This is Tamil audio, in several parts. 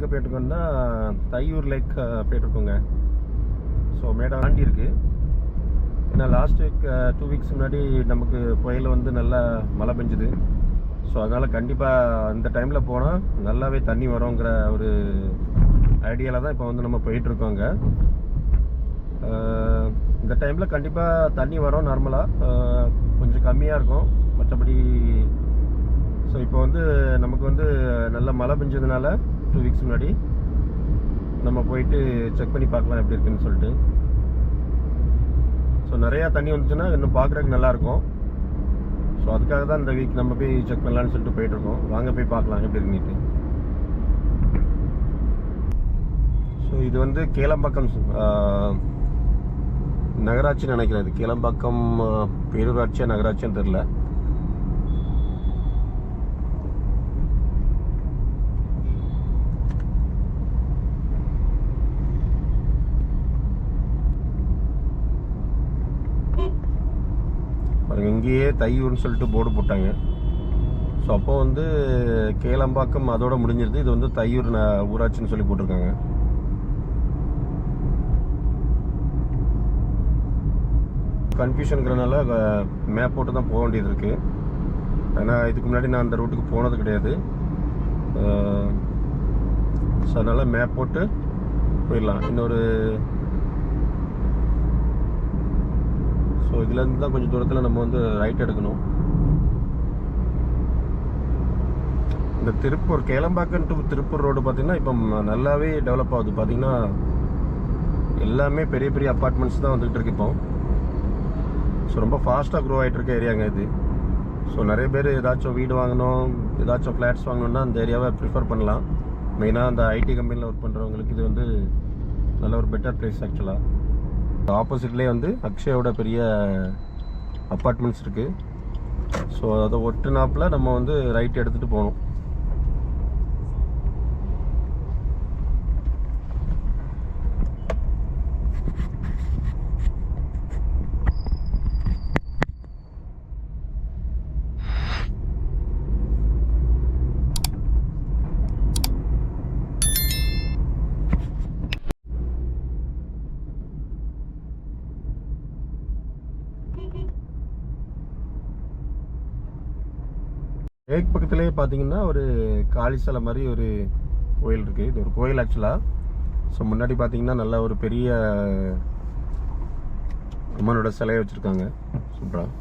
எங்கே போயிட்டுருக்கோம்னா தையூர் லேக் போயிட்டுருக்கோங்க. ஸோ மேடம் தாண்டி இருக்குது. ஏன்னா லாஸ்ட் வீக் 2 வீக்ஸ் முன்னாடி நமக்கு புயல் வந்து நல்லா மழை பெஞ்சுது. ஸோ அதனால் கண்டிப்பாக இந்த டைமில் போனால் நல்லாவே தண்ணி வருங்கிற ஒரு ஐடியாவில் தான் இப்போ வந்து நம்ம போயிட்டுருக்கோங்க. இந்த டைமில் கண்டிப்பாக தண்ணி வரும். நார்மலாக கொஞ்சம் கம்மியாக இருக்கும் மற்றபடி. ஸோ இப்போ வந்து நமக்கு வந்து நல்ல மழை பெஞ்சதுனால 2 வீக்ஸ் முன்னாடி நம்ம போயிட்டு செக் பண்ணி பார்க்கலாம் எப்படி இருக்குன்னு சொல்லிட்டு. ஸோ நிறையா தண்ணி வந்துச்சுன்னா இன்னும் பார்க்குறதுக்கு நல்லாயிருக்கும். ஸோ அதுக்காக தான் இந்த வீக் நம்ம போய் செக் பண்ணலான்னு சொல்லிட்டு போயிட்டுருக்கோம். வாங்க போய் பார்க்கலாம் எப்படி இருக்குன்னுட்டு. ஸோ இது வந்து கேளம்பாக்கம் நகராட்சின்னு நினைக்கிறேன். இது கேளம்பாக்கம் பேரூராட்சியா நகராட்சின்னு தெரில. இங்கேயே தையூர்னு சொல்லிட்டு போர்டு போட்டாங்க. ஸோ அப்போ வந்து கேளம்பாக்கம் அதோட முடிஞ்சிருது. இது வந்து தையூர் ஊராட்சின்னு சொல்லி போட்டிருக்காங்க. கன்ஃபியூஷனுங்கிறனால மேப் போட்டு தான் போக வேண்டியது இருக்குது. ஏன்னா இதுக்கு முன்னாடி நான் அந்த ரூட்டுக்கு போனது கிடையாது. ஸோ அதனால் மேப் போட்டு போயிடலாம். இன்னொரு ஸோ இதுலேருந்து தான் கொஞ்சம் தூரத்தில் நம்ம வந்து ரைட் எடுக்கணும். இந்த திருப்பூர் கேளம்பாக்கம் டு திருப்பூர் ரோடு பார்த்திங்கன்னா இப்போ நல்லாவே டெவலப் ஆகுது. பார்த்திங்கன்னா எல்லாமே பெரிய பெரிய அப்பார்ட்மெண்ட்ஸ் தான் வந்துகிட்டு இருக்கு இப்போ. ஸோ ரொம்ப ஃபாஸ்ட்டாக க்ரோ ஆகிட்டு இருக்க ஏரியாங்க இது. ஸோ நிறைய பேர் ஏதாச்சும் வீடு வாங்கணும், ஏதாச்சும் ஃப்ளாட்ஸ் வாங்கணுன்னா அந்த ஏரியாவை ப்ரிஃபர் பண்ணலாம். மெயினாக அந்த ஐடி கம்பெனியில் ஒர்க் பண்ணுறவங்களுக்கு இது வந்து நல்ல ஒரு பெட்டர் பிளேஸ் ஆக்சுவலாக. ஆப்போசிட்லேயே வந்து அக்ஷயோட பெரிய அப்பார்ட்மெண்ட்ஸ் இருக்குது. ஸோ அதை ஒட்டுனாப்பில் நம்ம வந்து ரைட் எடுத்துகிட்டு போகணும். லேக் பக்கத்துலேயே பார்த்தீங்கன்னா ஒரு காளிசலை மாதிரி ஒரு கோயில் இருக்குது. இது ஒரு கோயில் ஆக்சுவலாக. ஸோ முன்னாடி பார்த்தீங்கன்னா நல்ல ஒரு பெரிய அம்மனோட சிலையை வச்சுருக்காங்க சூப்பராக.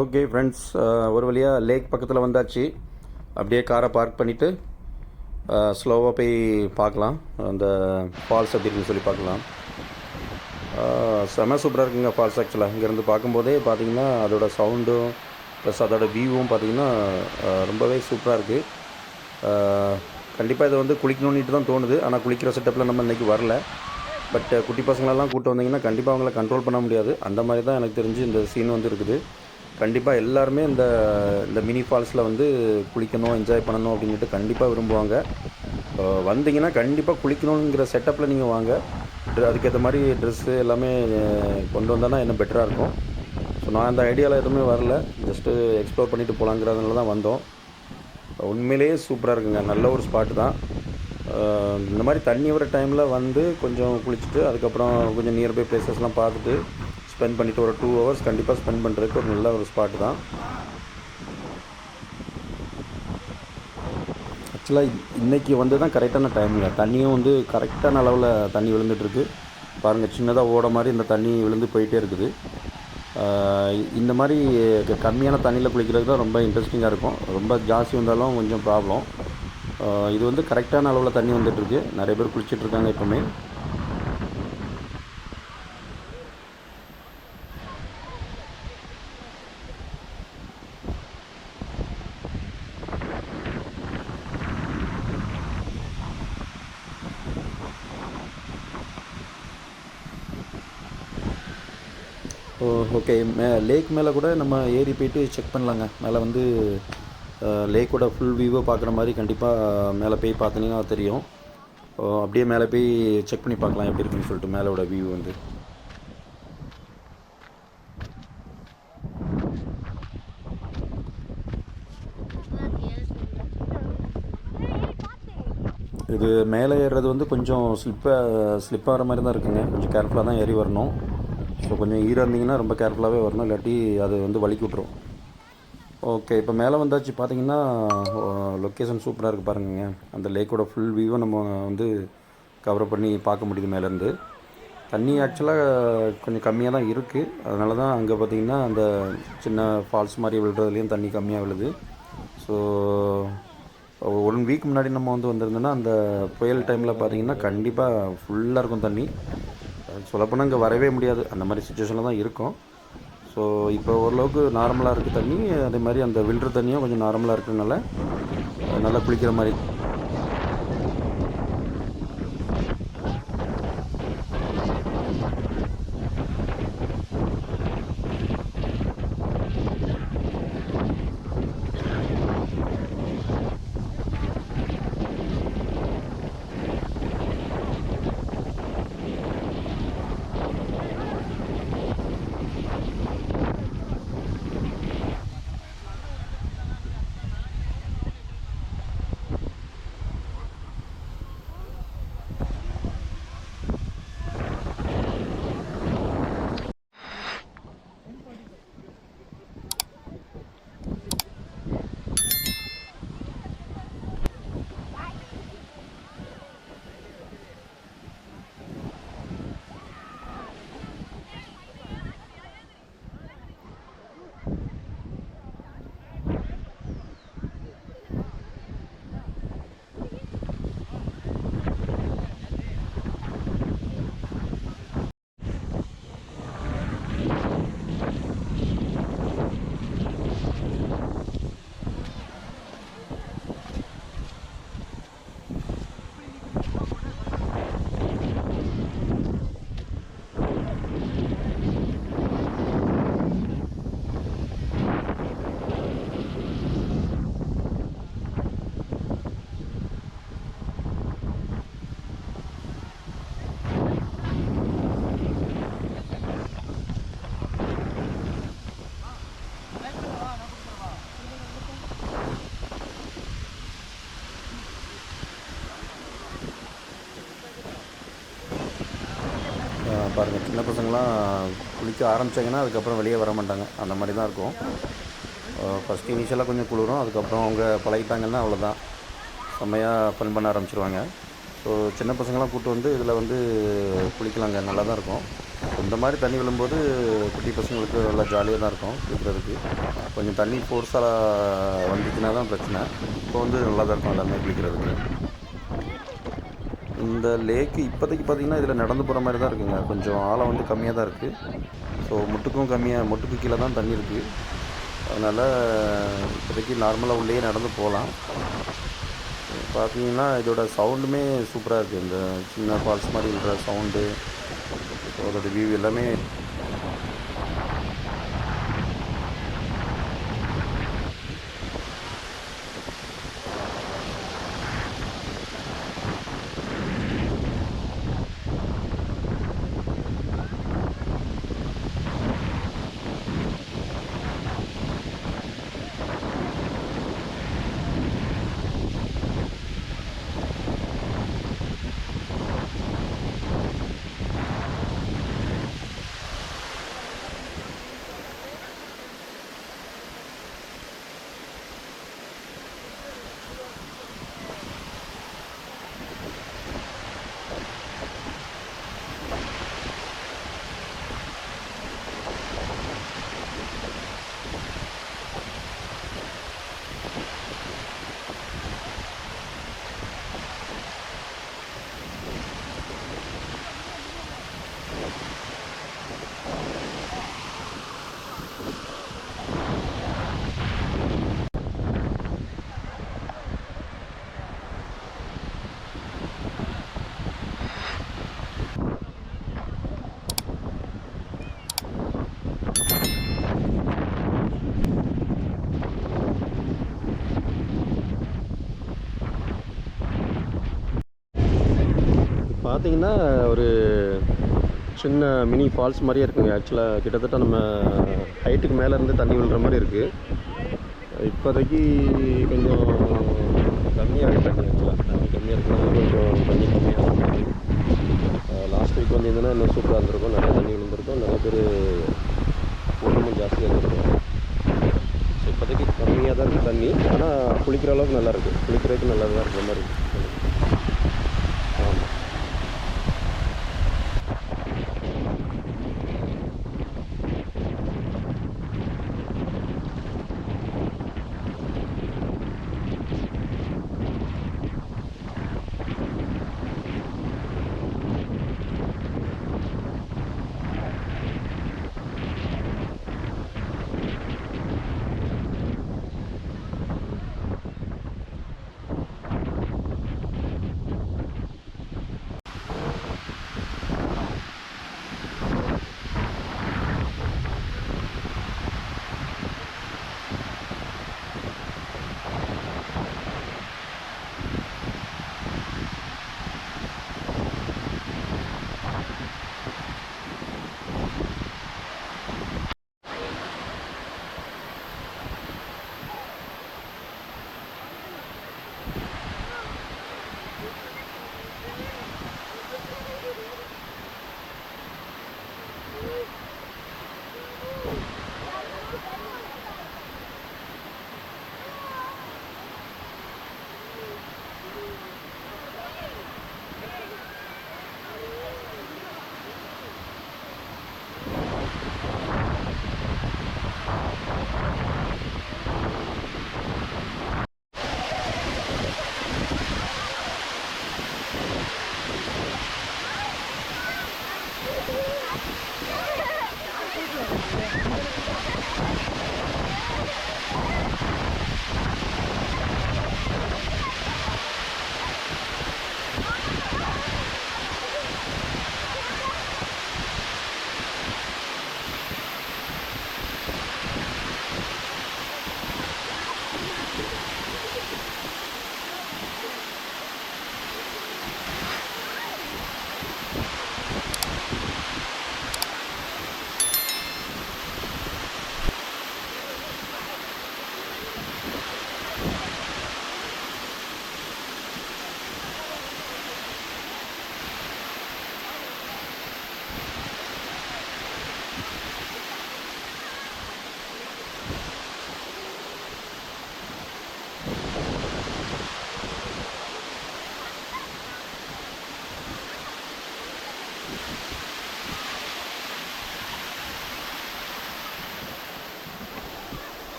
ஓகே ஃப்ரெண்ட்ஸ், ஒரு வழியாக லேக் பக்கத்தில் வந்தாச்சு. அப்படியே காரை பார்க் பண்ணிவிட்டு ஸ்லோவாக போய் பார்க்கலாம் அந்த ஃபால்ஸ் எப்படி இருக்குன்னு சொல்லி பார்க்கலாம். செம சூப்பராக இருக்குங்க ஃபால்ஸ் ஆக்சுவலாக. இங்கேருந்து பார்க்கும்போதே பார்த்தீங்கன்னா அதோட சவுண்டும் ப்ளஸ் அதோட வியூவும் பார்த்தீங்கன்னா ரொம்பவே சூப்பராக இருக்குது. கண்டிப்பாக இதை வந்து குளிக்கணுன்னுட்டு தான் தோணுது. ஆனால் குளிக்கிற செட்டப்பில் நம்ம இன்றைக்கி வரல. பட் குட்டி பசங்களெல்லாம் கூப்பிட்டு வந்தீங்கன்னா கண்டிப்பாக அவங்கள கண்ட்ரோல் பண்ண முடியாது. அந்த மாதிரி தான் எனக்கு தெரிஞ்சு இந்த சீன் வந்து இருக்குது. கண்டிப்பாக எல்லாருமே இந்த மினி ஃபால்ஸில் வந்து குளிக்கணும், என்ஜாய் பண்ணணும் அப்படின்ட்டு கண்டிப்பாக விரும்புவாங்க. வந்தீங்கன்னா கண்டிப்பாக குளிக்கணுங்கிற செட்டப்பில் நீங்கள் வாங்க. அதுக்கேற்ற மாதிரி ட்ரெஸ்ஸு எல்லாமே கொண்டு வந்தோன்னா இன்னும் பெட்டராக இருக்கும். ஸோ நான் அந்த ஐடியாவில் எதுவுமே வரல, ஜஸ்ட்டு எக்ஸ்ப்ளோர் பண்ணிவிட்டு போகலாங்கிறதுனால தான் வந்தோம். உண்மையிலேயே சூப்பராக இருக்குங்க, நல்ல ஒரு ஸ்பாட்டு தான். இந்த மாதிரி தண்ணி வர டைமில் வந்து கொஞ்சம் குளிச்சுட்டு அதுக்கப்புறம் கொஞ்சம் நியர்பை பிளேசஸ்லாம் பார்த்துட்டு ஸ்பெண்ட் பண்ணிவிட்டு ஒரு 2 ஹவர்ஸ் கண்டிப்பாக ஸ்பெண்ட் பண்ணுறதுக்கு ஒரு நல்ல ஒரு ஸ்பாட்டு தான். ஆக்சுவலாக இன்றைக்கி வந்து தான் கரெக்டான டைமில் தண்ணியும் வந்து கரெக்டான அளவில் தண்ணி விழுந்துட்டுருக்கு. பாருங்கள், சின்னதாக ஓட மாதிரி இந்த தண்ணி விழுந்து போயிட்டே இருக்குது. இந்த மாதிரி கம்மியான தண்ணியில் குளிக்கிறது தான் ரொம்ப இன்ட்ரெஸ்டிங்காக இருக்கும். ரொம்ப ஜாஸ்தி வந்தாலும் கொஞ்சம் ப்ராப்ளம். இது வந்து கரெக்டான அளவில் தண்ணி வந்துட்டுருக்கு. நிறைய பேர் குளிச்சிட்ருக்காங்க இப்போவுமே. ஓகே. லேக் மேலே கூட நம்ம ஏறி போய்ட்டு செக் பண்ணலாங்க. மேலே வந்து லேக்கோட ஃபுல் வியூவை பார்க்குற மாதிரி கண்டிப்பாக மேலே போய் பார்த்தீங்கன்னா தெரியும். அப்படியே மேலே போய் செக் பண்ணி பார்க்கலாம் எப்படி இருக்குன்னு சொல்லிட்டு மேலோட வியூ வந்து. இது மேலே ஏறுறது வந்து கொஞ்சம் ஸ்லிப்பாகிற மாதிரி தான் இருக்குங்க. கொஞ்சம் கேர்ஃபுல்லாக தான் ஏறி வரணும். ஸோ கொஞ்சம் ஈரம் இருந்தீங்கன்னா ரொம்ப கேர்ஃபுல்லாகவே வரணும், இல்லாட்டி அது வந்து வலிக்கி விட்ரும். ஓகே, இப்போ மேலே வந்தாச்சு. பார்த்தீங்கன்னா லொக்கேஷன் சூப்பராக இருக்குது பாருங்க. அந்த லேக்கோட ஃபுல் வியூவை நம்ம வந்து கவர் பண்ணி பார்க்க முடியுது மேலேருந்து. தண்ணி ஆக்சுவலாக கொஞ்சம் கம்மியாக தான் இருக்குது. அதனால தான் அங்கே பார்த்திங்கன்னா அந்த சின்ன ஃபால்ஸ் மாதிரி விழுறதுலேயும் தண்ணி கம்மியாக விழுது. ஸோ 1 வீக் முன்னாடி நம்ம வந்து வந்திருந்தோன்னா அந்த புயல் டைமில் பார்த்திங்கன்னா கண்டிப்பாக ஃபுல்லாக இருக்கும் தண்ணி. சொல்லப்போனால் இங்கே வரவே முடியாது, அந்த மாதிரி சுச்சுவேஷனில் தான் இருக்கும். ஸோ இப்போ ஓரளவுக்கு நார்மலாக இருக்குது தண்ணி. அதே மாதிரி அந்த வில்ட்ரு தண்ணியும் கொஞ்சம் நார்மலாக இருக்கிறதுனால நல்லா குளிக்கிற மாதிரி. பாருங்கள், சின்ன பசங்களாம் குளிக்க ஆரம்பித்தாங்கன்னா அதுக்கப்புறம் வெளியே வர மாட்டாங்க. அந்த மாதிரி தான் இருக்கும். ஃபஸ்ட்டு இனிஷியலாக கொஞ்சம் குளிரும், அதுக்கப்புறம் அவங்க பழகிட்டாங்கன்னா அவ்வளோதான், செம்மையாக ஃபன் பண்ண ஆரம்பிச்சிருவாங்க. ஸோ சின்ன பசங்களாம் கூப்பிட்டு வந்து இதில் வந்து குளிக்கலாங்க, நல்லா தான் இருக்கும். இந்த மாதிரி தண்ணி விழும்போது குட்டி பசங்களுக்கு நல்லா ஜாலியாக தான் இருக்கும் குளிக்கிறதுக்கு. கொஞ்சம் தண்ணி ஃபோர்ஸாக வந்துச்சுன்னா தான் பிரச்சனை. இப்போ வந்து நல்லா தான் இருக்கும் எல்லாமே குளிக்கிறதுக்கு. இந்த லேக்கு இப்போதைக்கு பார்த்திங்கன்னா இதில் நடந்து போகிற மாதிரி தான் இருக்குங்க. கொஞ்சம் ஆழம் வந்து கம்மியாக தான் இருக்குது. ஸோ முட்டுக்கு கீழே தான் தண்ணி இருக்குது. அதனால் இப்போதைக்கு நார்மலாக உள்ளேயே நடந்து போகலாம். பார்த்தீங்கன்னா இதோட சவுண்டுமே சூப்பராக இருக்குது. இந்த சின்ன ஃபால்ஸ் மாதிரி இருக்கிற சவுண்டு, அதோட வியூ எல்லாமே. பார்த்தீங்கன்னா ஒரு சின்ன மினி ஃபால்ஸ் மாதிரியே இருக்குங்க. ஆக்சுவலாக கிட்டத்தட்ட நம்ம ஹைட்டுக்கு மேலேருந்து தண்ணி விழுற மாதிரி இருக்குது. இப்போதைக்கு கொஞ்சம் கம்மியாக இருக்குது தண்ணி. ஆக்சுவலாக தண்ணி கம்மியாக இருக்குனால கொஞ்சம் தண்ணி கம்மியாக இருக்குது. லாஸ்ட் வீக் வந்திருந்ததுன்னா இன்னும் சூப்பராக இருந்திருக்கும். நிறைய தண்ணி விழுந்திருக்கும். நிறைய பேர் கூட்டமும் ஜாஸ்தியாக இருந்திருக்கும். ஸோ இப்போதைக்கு கம்மியாக தான் இருக்குது தண்ணி. ஆனால் குளிக்கிற அளவுக்கு நல்லாயிருக்கு. குளிக்கிறதுக்கு நல்லா தான் இருக்கிற மாதிரி இருக்குது. ஆமாம்.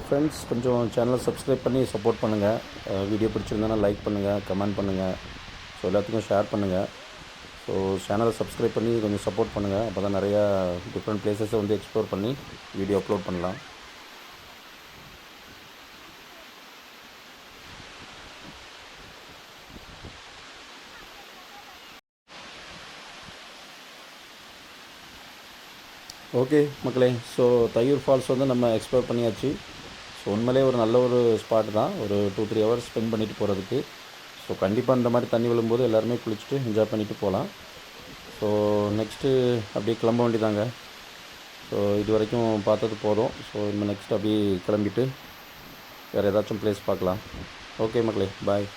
ஃப்ரெண்ட்ஸ், கொஞ்சம் சேனலை சப்ஸ்கிரைப் பண்ணி சப்போர்ட் பண்ணுங்கள். வீடியோ பிடிச்சிருந்தனா லைக் பண்ணுங்கள், கமெண்ட் பண்ணுங்கள். ஸோ எல்லாத்துக்கும் ஷேர் பண்ணுங்கள். ஸோ சேனலை சப்ஸ்கிரைப் பண்ணி கொஞ்சம் சப்போர்ட் பண்ணுங்கள். அப்போ தான் நிறையா டிஃப்ரெண்ட் பிளேசஸை வந்து எக்ஸ்ப்ளோர் பண்ணி வீடியோ அப்லோட் பண்ணலாம். ஓகே மக்களே, ஸோ தையூர் ஃபால்ஸ் வந்து நம்ம எக்ஸ்ப்ளோர் பண்ணியாச்சு. ஸோ உண்மையிலே ஒரு நல்ல ஒரு ஸ்பாட் தான், ஒரு 2-3 ஹவர்ஸ் ஸ்பெண்ட் பண்ணிவிட்டு போகிறதுக்கு. ஸோ கண்டிப்பாக இந்த மாதிரி தண்ணி விழும்போது எல்லாருமே குளிச்சுட்டு என்ஜாய் பண்ணிவிட்டு போகலாம். ஸோ நெக்ஸ்ட்டு அப்படியே கிளம்ப வேண்டியதாங்க. ஸோ இது வரைக்கும் பார்த்தது போதும். ஸோ நம்ம நெக்ஸ்ட் அப்படியே கிளம்பிட்டு வேறு ஏதாச்சும் ப்ளேஸ் பார்க்கலாம். ஓகே மக்களே, பாய்.